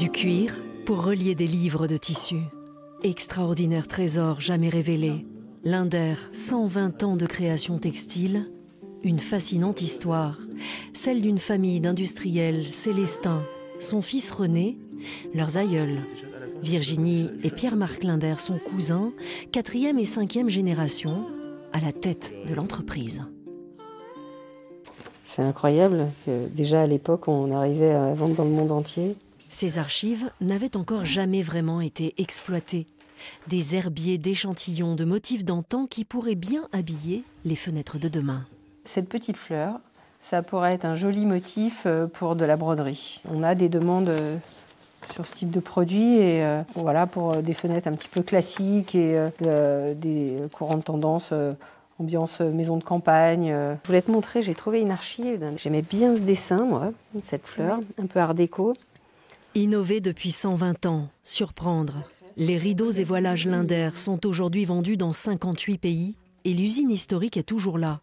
Du cuir pour relier des livres de tissu. Extraordinaire trésor jamais révélé. Linder, 120 ans de création textile. Une fascinante histoire, celle d'une famille d'industriels célestins, son fils René, leurs aïeuls. Virginie et Pierre-Marc Linder sont cousins, 4e et 5e génération, à la tête de l'entreprise. C'est incroyable que déjà à l'époque, on arrivait à vendre dans le monde entier. Ces archives n'avaient encore jamais vraiment été exploitées. Des herbiers d'échantillons de motifs d'antan qui pourraient bien habiller les fenêtres de demain. Cette petite fleur, ça pourrait être un joli motif pour de la broderie. On a des demandes sur ce type de produit et voilà, pour des fenêtres un petit peu classiques et des courants de tendance ambiance maison de campagne. Je voulais te montrer, j'ai trouvé une archive. J'aimais bien ce dessin, moi, cette fleur, un peu art déco. Innover depuis 120 ans, surprendre. Les rideaux et voilages Linder sont aujourd'hui vendus dans 58 pays et l'usine historique est toujours là.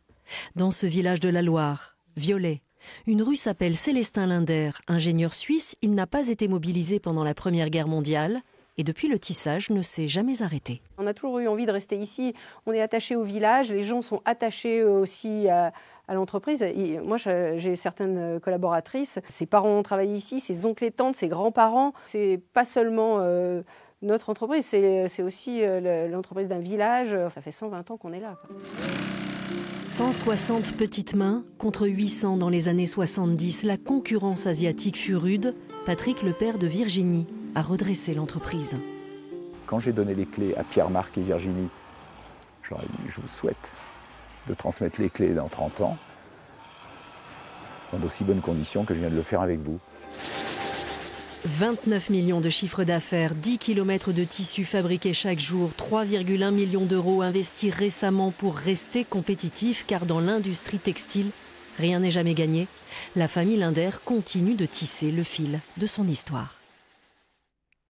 Dans ce village de la Loire, Violet, une rue s'appelle Célestin Linder. Ingénieur suisse, il n'a pas été mobilisé pendant la Première Guerre mondiale et depuis le tissage ne s'est jamais arrêté. On a toujours eu envie de rester ici. On est attaché au village, les gens sont attachés aussi à l'entreprise. Et moi, j'ai certaines collaboratrices, ses parents ont travaillé ici, ses oncles et tantes, ses grands-parents. C'est pas seulement notre entreprise, c'est aussi l'entreprise d'un village. Ça fait 120 ans qu'on est là, quoi. 160 petites mains contre 800 dans les années 70. La concurrence asiatique fut rude. Patrick, le père de Virginie, a redressé l'entreprise. Quand j'ai donné les clés à Pierre-Marc et Virginie, je leur ai dit, je vous souhaite de transmettre les clés dans 30 ans, dans d'aussi bonnes conditions que je viens de le faire avec vous. 29 millions de chiffre d'affaires, 10 km de tissus fabriqués chaque jour, 3,1 millions d'euros investis récemment pour rester compétitif, car dans l'industrie textile, rien n'est jamais gagné. La famille Linder continue de tisser le fil de son histoire.